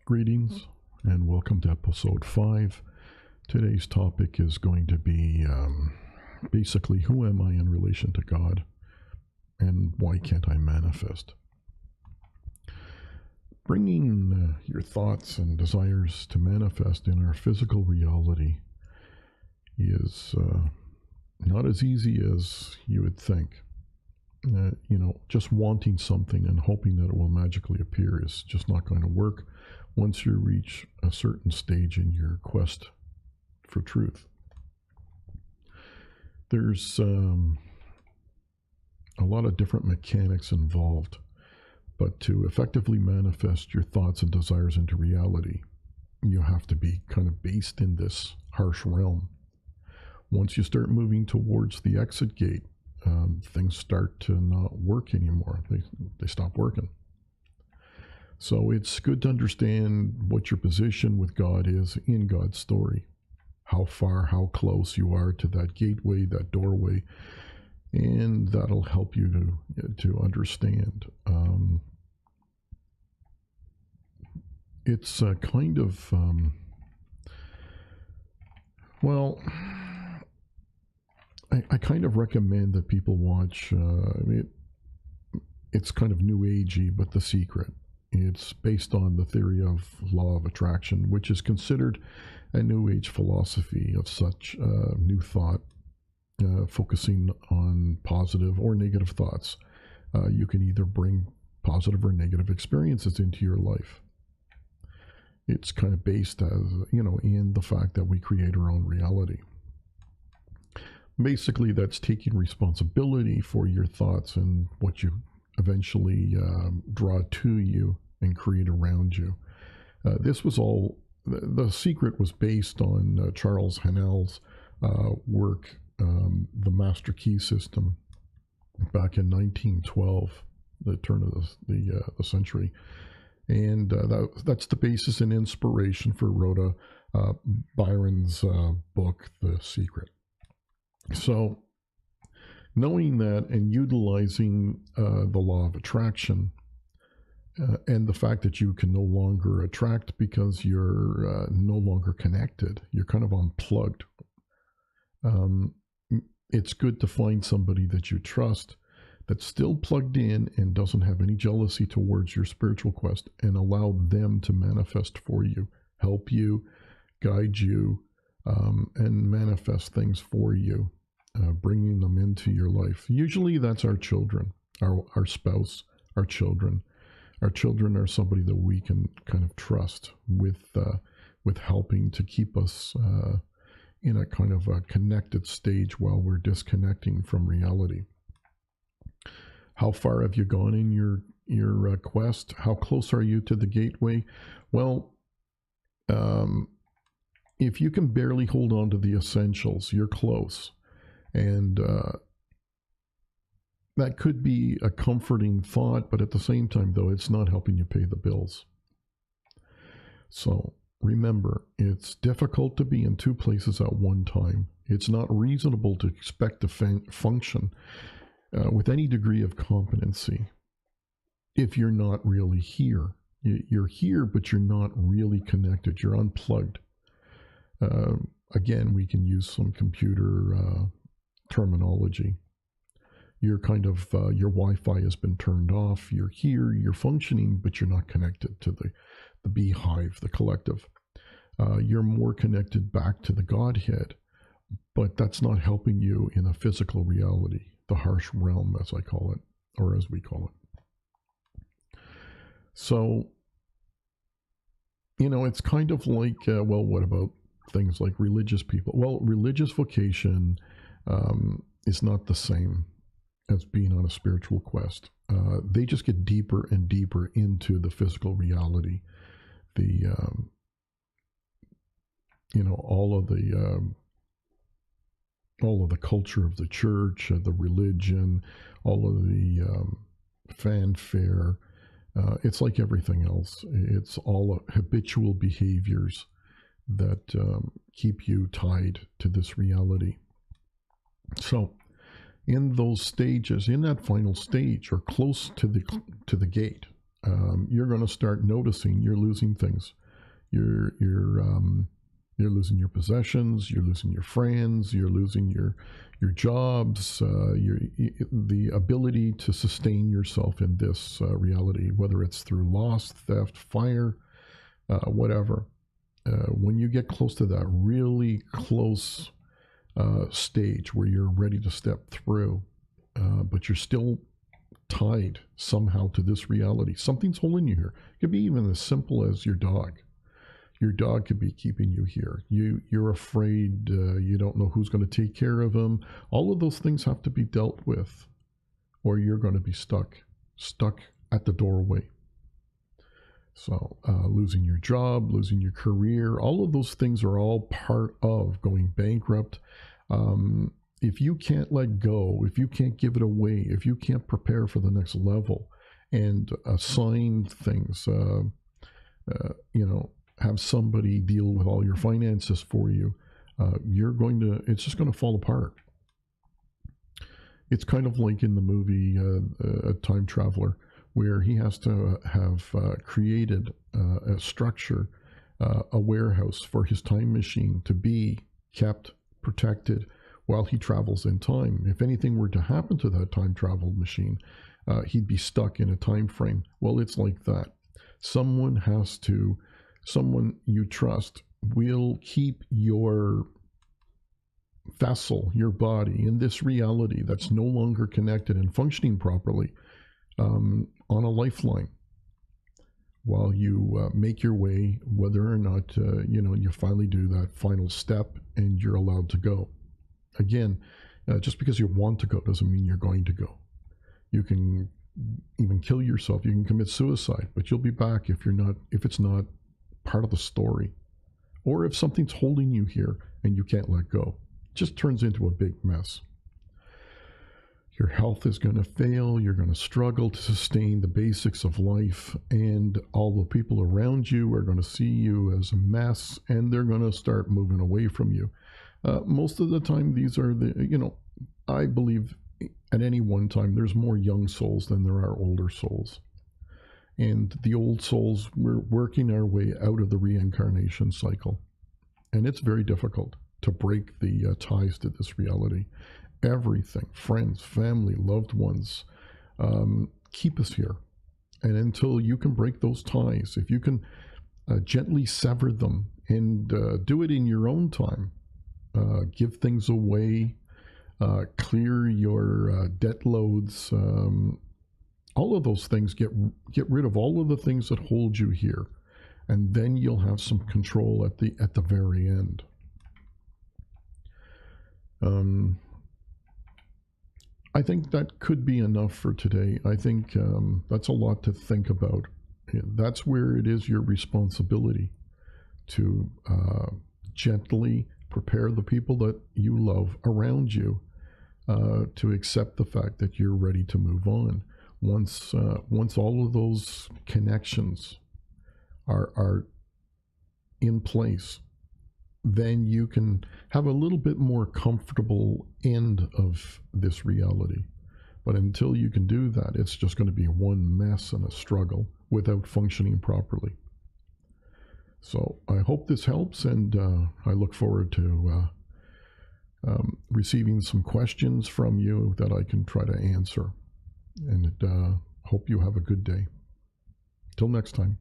Greetings and welcome to episode 5. Today's topic is going to be basically who am I in relation to God and why can't I manifest? Bringing your thoughts and desires to manifest in our physical reality is not as easy as you would think. Just wanting something and hoping that it will magically appear is just not going to work once you reach a certain stage in your quest for truth. There's a lot of different mechanics involved, but to effectively manifest your thoughts and desires into reality, you have to be kind of based in this harsh realm. Once you start moving towards the exit gate, things start to not work anymore. They stop working. So it's good to understand what your position with God is in God's story. How far, how close you are to that gateway, that doorway, and that'll help you to understand. It's a kind of, I kind of recommend that people watch, it's kind of new agey, but The Secret. It's based on the theory of law of attraction, which is considered a new age philosophy of such new thought, focusing on positive or negative thoughts. You can either bring positive or negative experiences into your life. It's kind of based as, in the fact that we create our own reality. Basically, that's taking responsibility for your thoughts and what you eventually draw to you and create around you. This was all, The Secret was based on Charles Haanel's work, The Master Key System, back in 1912, the turn of the century. And that's the basis and inspiration for Rhoda Byron's book, The Secret. So, knowing that and utilizing the law of attraction and the fact that you can no longer attract because you're no longer connected, you're kind of unplugged. It's good to find somebody that you trust that's still plugged in and doesn't have any jealousy towards your spiritual quest, and allow them to manifest for you, help you, guide you, and manifest things for you, bringing them into your life. Usually that's our children, our spouse, our children. Our children are somebody that we can kind of trust with helping to keep us in a kind of a connected stage while we're disconnecting from reality. How far have you gone in your quest? How close are you to the gateway? Well, if you can barely hold on to the essentials, you're close. And that could be a comforting thought, but at the same time, though, it's not helping you pay the bills. So remember, it's difficult to be in two places at one time. It's not reasonable to expect to function with any degree of competency if you're not really here. You're here, but you're not really connected. You're unplugged. Again, we can use some computer terminology. You're kind of, your Wi-Fi has been turned off. You're here, you're functioning, but you're not connected to the beehive, the collective. You're more connected back to the Godhead, but that's not helping you in a physical reality, the harsh realm, as I call it, or as we call it. So, it's kind of like, what about things like religious people? Well, religious vocation is not the same as being on a spiritual quest. They just get deeper and deeper into the physical reality. All of the culture of the church, the religion, all of the fanfare. It's like everything else. It's all habitual behaviors that keep you tied to this reality. So, in those stages, in that final stage, or close to the gate, you're going to start noticing you're losing things. You're losing your possessions. You're losing your friends. You're losing your jobs. The ability to sustain yourself in this reality, whether it's through loss, theft, fire, whatever. When you get close to that really close stage where you're ready to step through, but you're still tied somehow to this reality. Something's holding you here. It could be even as simple as your dog. Your dog could be keeping you here. You're afraid. You don't know who's going to take care of him. All of those things have to be dealt with, or you're going to be stuck at the doorway. So losing your job, losing your career, all of those things are all part of going bankrupt. If you can't let go, if you can't give it away, if you can't prepare for the next level and assign things, have somebody deal with all your finances for you, it's just going to fall apart. It's kind of like in the movie A Time Traveler, where he has to have created a structure, a warehouse for his time machine to be kept protected while he travels in time. If anything were to happen to that time travel machine, he'd be stuck in a time frame. Well, it's like that. Someone you trust will keep your vessel, your body, in this reality that's no longer connected and functioning properly, on a lifeline while you make your way, whether or not you finally do that final step and you're allowed to go. Again, just because you want to go doesn't mean you're going to go. You can even kill yourself. You can commit suicide, but you'll be back if it's not part of the story, or if something's holding you here and you can't let go. It just turns into a big mess. Your health is going to fail. You're going to struggle to sustain the basics of life, and all the people around you are going to see you as a mess, and they're going to start moving away from you. Most of the time, these are I believe at any one time, there's more young souls than there are older souls. And the old souls, we're working our way out of the reincarnation cycle. And it's very difficult to break the ties to this reality. Everything, friends, family, loved ones, keep us here. And until you can break those ties, if you can gently sever them and do it in your own time, give things away, clear your debt loads, all of those things, get rid of all of the things that hold you here, and then you'll have some control at the very end. I think that could be enough for today. I think that's a lot to think about. That's where it is your responsibility to gently prepare the people that you love around you to accept the fact that you're ready to move on. Once all of those connections are in place, then you can have a little bit more comfortable end of this reality. But until you can do that, it's just going to be one mess and a struggle without functioning properly. So I hope this helps, and I look forward to receiving some questions from you that I can try to answer. And hope you have a good day. Till next time.